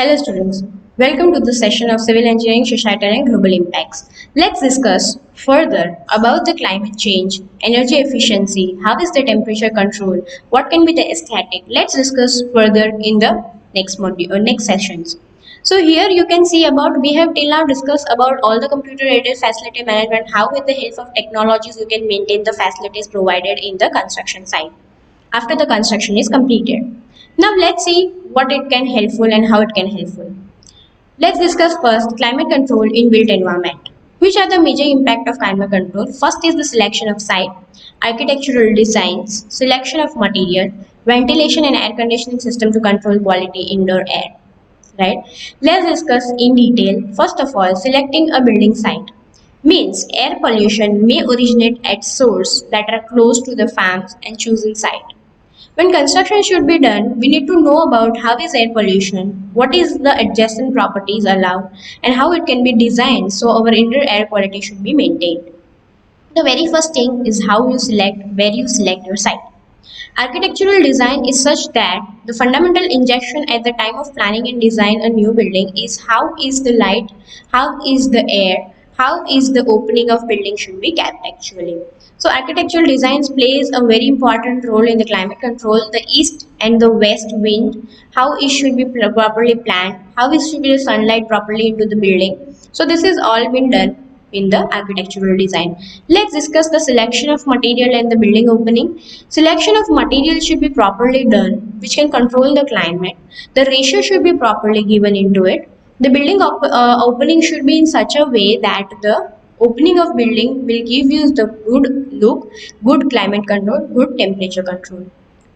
Hello students, welcome to the session of Civil Engineering, Societal and Global Impacts. Let's discuss further about the climate change, energy efficiency, how is the temperature control, what can be the aesthetic. Let's discuss further in the next module or next sessions. So here you can see about we have till now discussed about all the computer aided facility management, how with the help of technologies you can maintain the facilities provided in the construction site after the construction is completed. Now let's see what it can helpful and how it can helpful. Let's discuss first climate control in built environment. Which are the major impact of climate control? First is the selection of site, architectural designs, selection of material, ventilation and air conditioning system to control quality indoor air. Right? Let's discuss in detail. First of all, selecting a building site means air pollution may originate at source that are close to the farms and chosen site. When construction should be done, we need to know about how is air pollution, what is the adjacent properties allowed, and how it can be designed so our indoor air quality should be maintained. The very first thing is how you select, where you select your site. Architectural design is such that the fundamental injection at the time of planning and design a new building is how is the light, how is the air, how is the opening of building should be kept actually. So architectural designs plays a very important role in the climate control, the east and the west wind, how it should be properly planned, how it should be the sunlight properly into the building. So this is all been done in the architectural design. Let's discuss the selection of material and the building opening. Selection of material should be properly done, which can control the climate. The ratio should be properly given into it. The building opening should be in such a way that the opening of building will give you the good look, good climate control, good temperature control.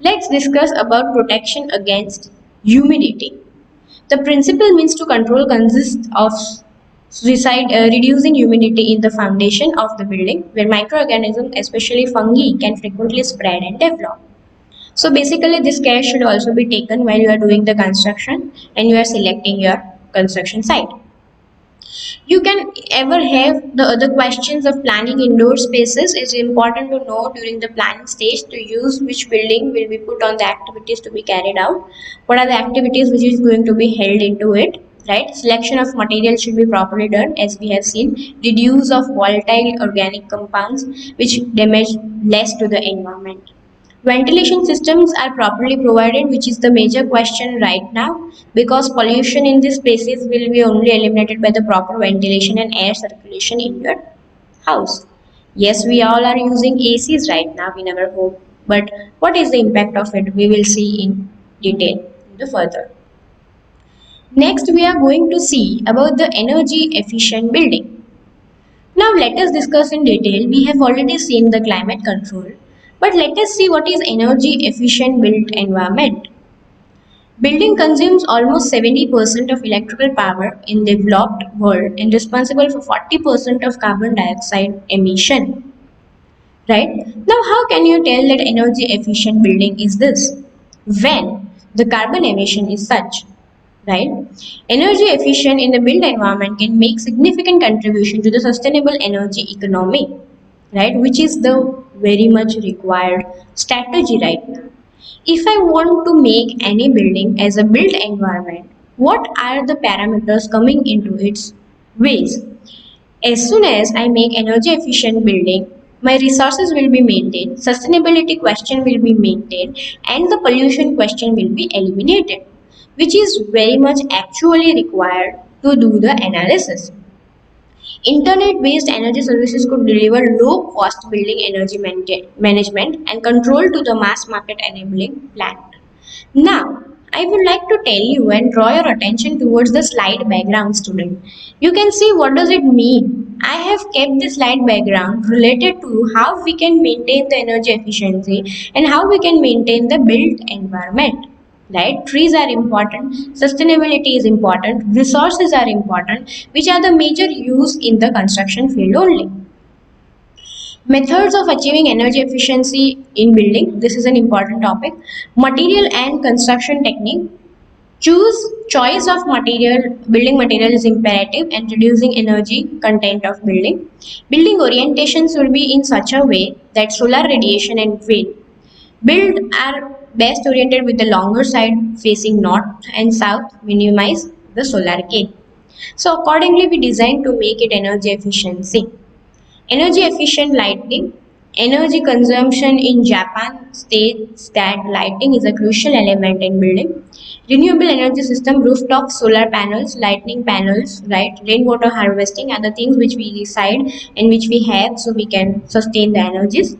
Let's discuss about protection against humidity. The principal means to control consists of reducing humidity in the foundation of the building where microorganisms, especially fungi, can frequently spread and develop. So basically this care should also be taken while you are doing the construction and you are selecting your construction site. You can ever have the other questions of planning indoor spaces. It's important to know during the planning stage to use which building will be put on the activities to be carried out. What are the activities which is going to be held into it, right? Selection of material should be properly done as we have seen. Reduce of volatile organic compounds which damage less to the environment. Ventilation systems are properly provided, which is the major question right now, because pollution in these spaces will be only eliminated by the proper ventilation and air circulation in your house. Yes, we all are using ACs right now in our home, but what is the impact of it? We will see in detail in the further. Next, we are going to see about the energy efficient building. Now let us discuss in detail. We have already seen the climate control, but let us see what is energy efficient built environment. Building consumes almost 70% of electrical power in developed world and responsible for 40% of carbon dioxide emission. Right? Now how can you tell that energy efficient building is this? When the carbon emission is such, right? Energy efficient in the built environment can make significant contribution to the sustainable energy economy, right? Which is the very much required strategy right now. If I want to make any building as a built environment, what are the parameters coming into its ways? As soon as I make energy efficient building, my resources will be maintained, sustainability question will be maintained, and the pollution question will be eliminated, which is very much actually required to do the analysis. Internet-based energy services could deliver low-cost building energy management and control to the mass market enabling plant. Now, I would like to tell you and draw your attention towards the slide background, student. You can see what does it mean. I have kept the slide background related to how we can maintain the energy efficiency and how we can maintain the built environment. Right? Trees are important, sustainability is important, resources are important, which are the major use in the construction field only. Methods of achieving energy efficiency in building. This is an important topic. Material and construction technique. Choice of material, building material is imperative and reducing energy content of building. Building orientations will be in such a way that solar radiation and wind build are best oriented with the longer side facing north and south, minimize the solar gain. So accordingly, we design to make it energy efficiency. Energy efficient lighting. Energy consumption in Japan states that lighting is a crucial element in building. Renewable energy system, rooftop solar panels, lightning panels, right? Rainwater harvesting are the things which we decide and which we have so we can sustain the energies.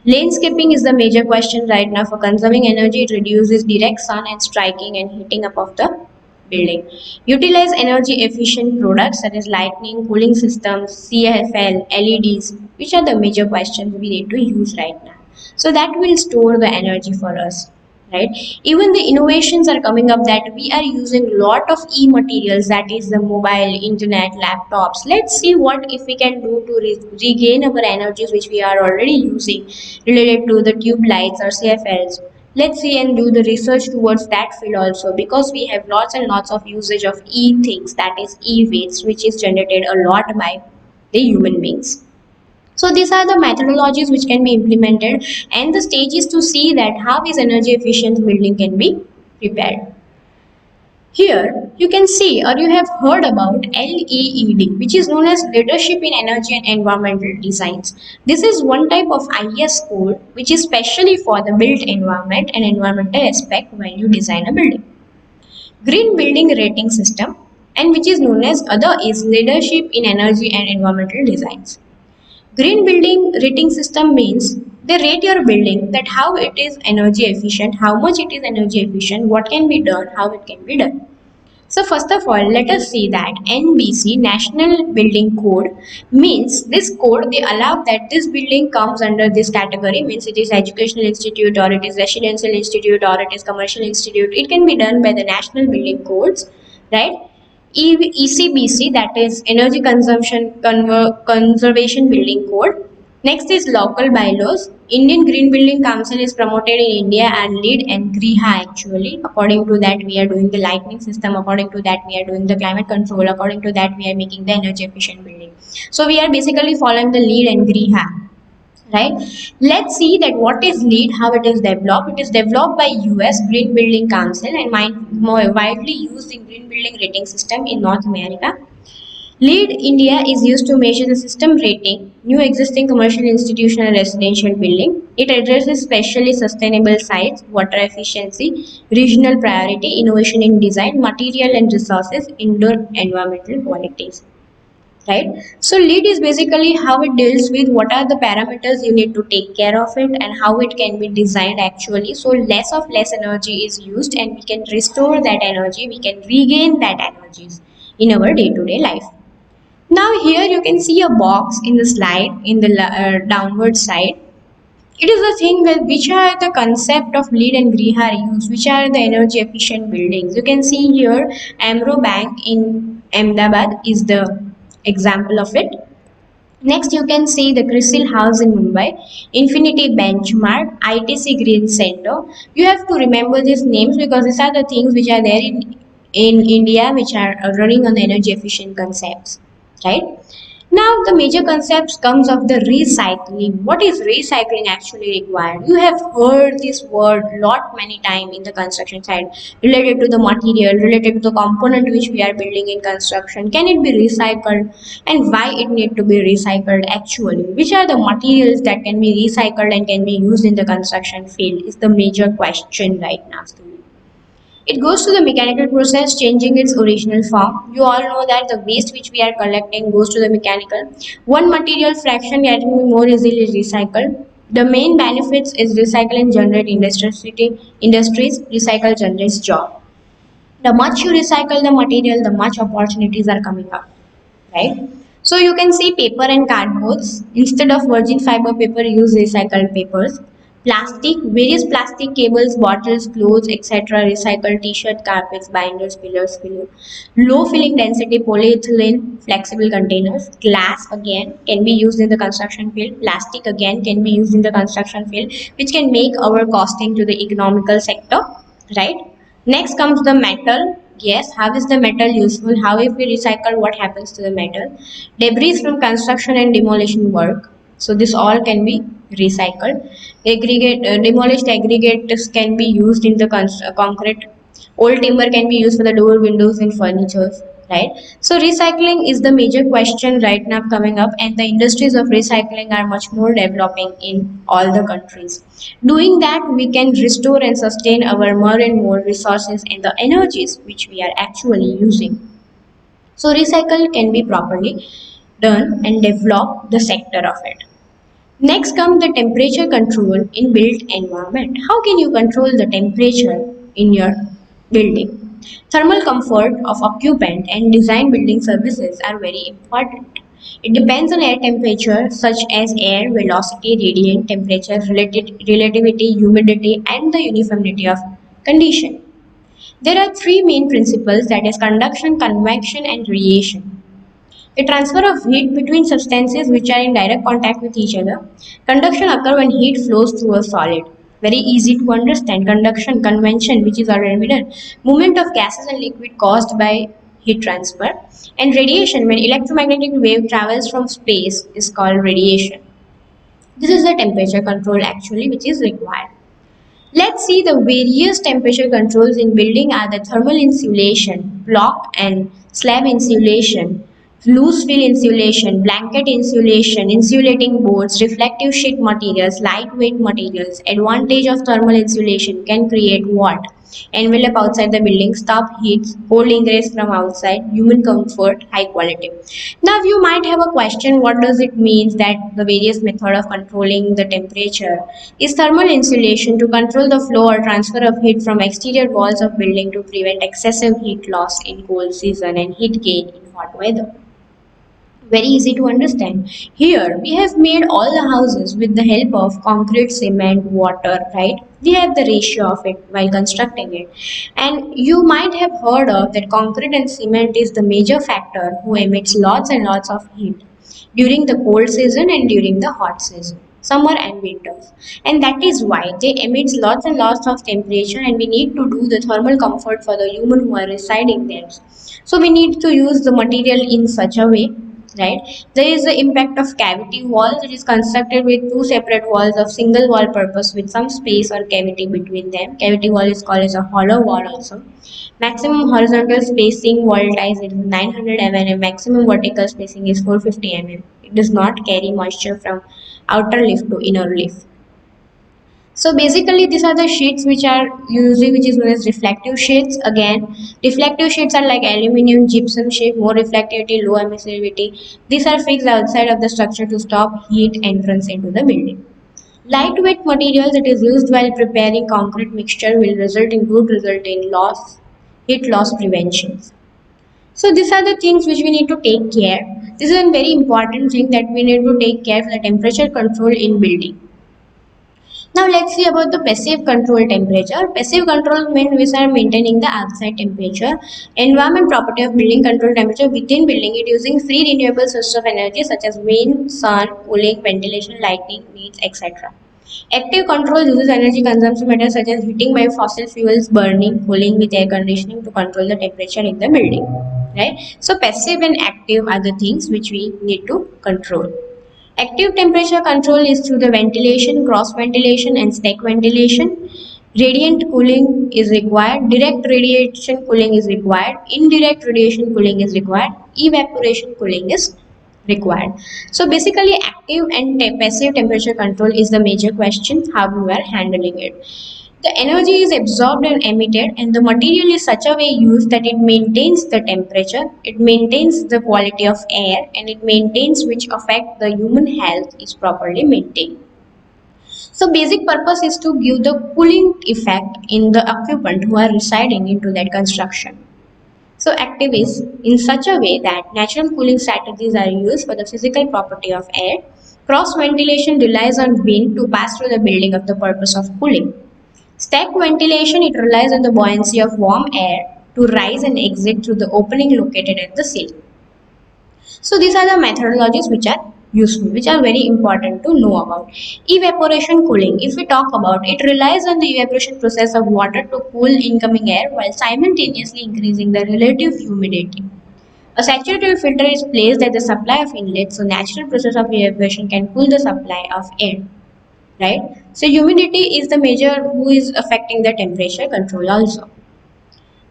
Landscaping is the major question right now for conserving energy. It reduces direct sun and striking and heating up of the building. Utilize energy efficient products such as lighting, cooling systems, CFL, LEDs, which are the major questions we need to use right now. So that will store the energy for us, right? Even the innovations are coming up that we are using lot of e-materials, that is the mobile, internet, laptops. Let's see what if we can do to regain our energies which we are already using related to the tube lights or CFLs. Let's see and do the research towards that field also, because we have lots and lots of usage of e-things, that is e-waste, which is generated a lot by the human beings. So these are the methodologies which can be implemented and the stages to see that how is energy efficient building can be prepared. Here you can see or you have heard about LEED, which is known as Leadership in Energy and Environmental Designs. This is one type of IS code which is specially for the built environment and environmental aspect when you design a building. Green Building Rating System, and which is known as other is Leadership in Energy and Environmental Designs. Green building rating system means they rate your building that how it is energy efficient, how much it is energy efficient, what can be done, how it can be done. So first of all, let us see that NBC National Building Code means this code they allow that this building comes under this category, means it is educational institute or it is residential institute or it is commercial institute. It can be done by the national building codes, right? ECBC, that is Energy Consumption Conservation Building Code. Next is local bylaws. Indian Green Building Council is promoted in India and lead and GRIHA actually. According to that, we are doing the lighting system. According to that, we are doing the climate control. According to that, we are making the energy efficient building. So we are basically following the lead and GRIHA, right? Let's see that what is LEED, how it is developed. It is developed by US Green Building Council and more widely used in green building rating system in North America. LEED India is used to measure the system rating, new existing commercial institutional and residential building. It addresses specially sustainable sites, water efficiency, regional priority, innovation in design, material and resources, indoor environmental qualities, right? So lead is basically how it deals with what are the parameters you need to take care of it and how it can be designed actually, so less energy is used and we can restore that energy, we can regain that energies in our day-to-day life. Now here you can see a box in the slide in the downward side. It is the thing that which are the concept of lead and griha are used, which are the energy efficient buildings. You can see here Amro Bank in Ahmedabad is the example of it. Next you can see the Crisil House in Mumbai, Infinity Benchmark, ITC Green Center. You have to remember these names because these are the things which are there in India which are running on the energy efficient concepts, right? Now the major concepts comes of the recycling. What is recycling actually required? You have heard this word lot many time in the construction side related to the material, related to the component which we are building in construction. Can it be recycled and why it need to be recycled actually? Which are the materials that can be recycled and can be used in the construction field is the major question right now. It goes to the mechanical process, changing its original form. You all know that the waste which we are collecting goes to the mechanical. One material fraction can be more easily recycled. The main benefits is recycling generate industries, recycle generates job. The much you recycle the material, the much opportunities are coming up, right? So you can see paper and cardboards. Instead of virgin fiber paper, use recycled papers. Plastic, various plastic cables, bottles, clothes, etc. Recycled t-shirt, carpets, binders, pillars, pillow. Low filling density polyethylene, flexible containers. Glass again can be used in the construction field. Plastic again can be used in the construction field, which can make our costing to the economical sector, right? Next comes the metal. Yes, how is the metal useful? How if we recycle, what happens to the metal? Debris from construction and demolition work. So this all can be recycled. Demolished aggregates can be used in the concrete Old timber can be used for the door, windows, and furniture, right? So recycling is the major question right now coming up, and the industries of recycling are much more developing in all the countries. Doing that, we can restore and sustain our more and more resources and the energies which we are actually using. So recycle can be properly done and develop the sector of it. Next comes the temperature control in built environment. How can you control the temperature in your building? Thermal comfort of occupant and design building services are very important. It depends on air temperature such as air velocity, radiant temperature, relativity, humidity and the uniformity of condition. There are three main principles, that is conduction, convection and radiation. A transfer of heat between substances which are in direct contact with each other. Conduction occurs when heat flows through a solid. Very easy to understand. Conduction, convection, which is already done. Movement of gases and liquid caused by heat transfer. And radiation, when electromagnetic wave travels from space, is called radiation. This is the temperature control actually which is required. Let's see the various temperature controls in building are the thermal insulation, block and slab insulation, loose fill insulation, blanket insulation, insulating boards, reflective sheet materials, lightweight materials. Advantage of thermal insulation can create what? Envelope outside the building, stop heat, cold ingress from outside, human comfort, high quality. Now you might have a question, what does it mean that the various method of controlling the temperature is thermal insulation to control the flow or transfer of heat from exterior walls of building to prevent excessive heat loss in cold season and heat gain in hot weather. Very easy to understand. Here we have made all the houses with the help of concrete, cement, water, right? We have the ratio of it while constructing it. And you might have heard of that concrete and cement is the major factor who emits lots and lots of heat during the cold season and during the hot season, summer and winters. And that is why they emit lots and lots of temperature, and we need to do the thermal comfort for the human who are residing there. So we need to use the material in such a way, right? There is the impact of cavity walls. It is constructed with two separate walls of single wall purpose with some space or cavity between them. Cavity wall is called as a hollow wall also. Maximum horizontal spacing wall ties is 900 mm. Maximum vertical spacing is 450 mm. It does not carry moisture from outer leaf to inner leaf. So basically these are the sheets which are usually which is known as reflective sheets. Again, reflective sheets are like aluminum, gypsum sheet, more reflectivity, low emissivity. These are fixed outside of the structure to stop heat entrance into the building. Lightweight material that is used while preparing concrete mixture will result in heat loss prevention. So these are the things which we need to take care. This is a very important thing that we need to take care for the temperature control in building. Now let's see about the passive control temperature. Passive control means we are maintaining the outside temperature. Environment property of building control temperature within building it using free renewable sources of energy such as wind, sun, cooling, ventilation, lighting, needs, etc. Active control uses energy consumption methods such as heating by fossil fuels, burning, cooling with air conditioning to control the temperature in the building. Right? So passive and active are the things which we need to control. Active temperature control is through the ventilation, cross ventilation and stack ventilation. Radiant cooling is required, direct radiation cooling is required, indirect radiation cooling is required, evaporation cooling is required. So basically active and passive temperature control is the major question how we are handling it. The energy is absorbed and emitted, and the material is such a way used that it maintains the temperature, it maintains the quality of air, and it maintains which affect the human health is properly maintained. So basic purpose is to give the cooling effect in the occupant who are residing into that construction. So active is in such a way that natural cooling strategies are used for the physical property of air. Cross ventilation relies on wind to pass through the building of the purpose of cooling. Stack ventilation, it relies on the buoyancy of warm air to rise and exit through the opening located at the ceiling. So these are the methodologies which are useful, which are very important to know about. Evaporation cooling, if we talk about it, relies on the evaporation process of water to cool incoming air while simultaneously increasing the relative humidity. A saturated filter is placed at the supply of inlet, so natural process of evaporation can cool the supply of air, right? So humidity is the major who is affecting the temperature control also.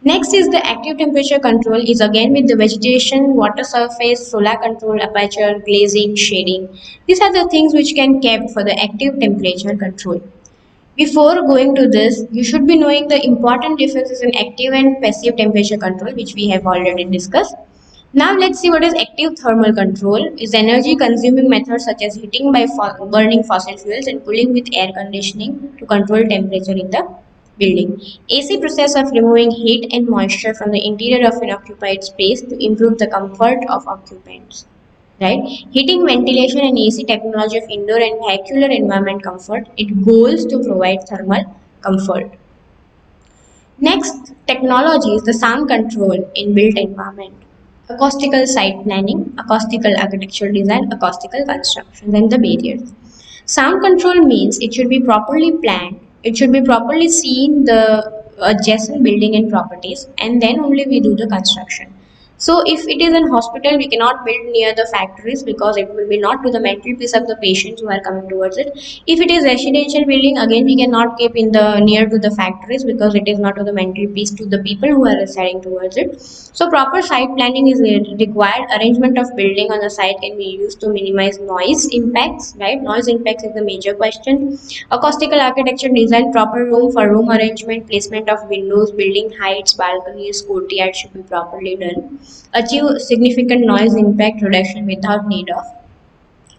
Next is the active temperature control is again with the vegetation, water surface, solar control, aperture, glazing, shading. These are the things which can kept for the active temperature control. Before going to this, you should be knowing the important differences in active and passive temperature control, which we have already discussed. Now let's see what is active thermal control. Is energy consuming methods such as heating by burning fossil fuels and cooling with air conditioning to control temperature in the building. AC process of removing heat and moisture from the interior of an occupied space to improve the comfort of occupants. Right? Heating, ventilation and AC technology of indoor and vehicular environment comfort. It goes to provide thermal comfort. Next technology is the sound control in built environment. Acoustical site planning, acoustical architectural design, acoustical construction, and the barriers. Sound control means it should be properly planned, it should be properly seen the adjacent building and properties, and then only we do the construction. So if it is an hospital, we cannot build near the factories because it will be not to the mental peace of the patients who are coming towards it. If it is residential building, again we cannot keep in the near to the factories because it is not to the mental peace to the people who are residing towards it. So proper site planning is required. Arrangement of building on the site can be used to minimize noise impacts, right? Noise impacts is the major question. Acoustical architecture design, proper room for room arrangement, placement of windows, building heights, balconies, courtyard should be properly done. Achieve significant noise impact reduction without need of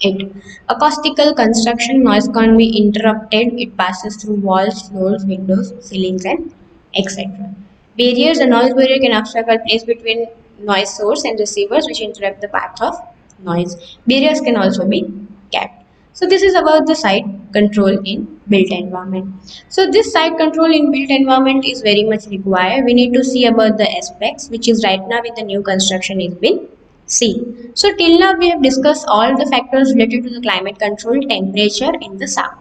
it. Acoustical construction noise can't be interrupted. It passes through walls, floors, windows, ceilings, and etc. Barriers, a noise barrier can obstruct or place between noise source and receivers, which interrupt the path of noise. Barriers can also be kept. So this is about the site control in built environment. So this site control in built environment is very much required. We need to see about the aspects, which is right now with the new construction is being seen. So till now we have discussed all the factors related to the climate control, temperature and the sound.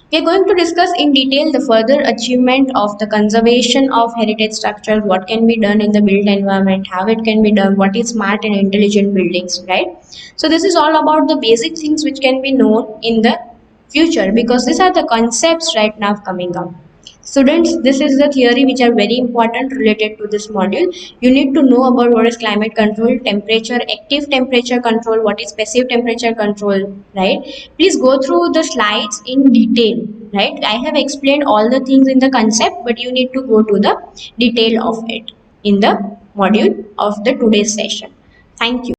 We are going to discuss in detail the further achievement of the conservation of heritage structures, what can be done in the built environment, how it can be done, what is smart and intelligent buildings, right? So this is all about the basic things which can be known in the future because these are the concepts right now coming up. Students, this is the theory which are very important related to this module. You need to know about what is climate control, temperature, active temperature control, what is passive temperature control, right? Please go through the slides in detail, right? I have explained all the things in the concept, but you need to go to the detail of it in the module of the today's session. Thank you.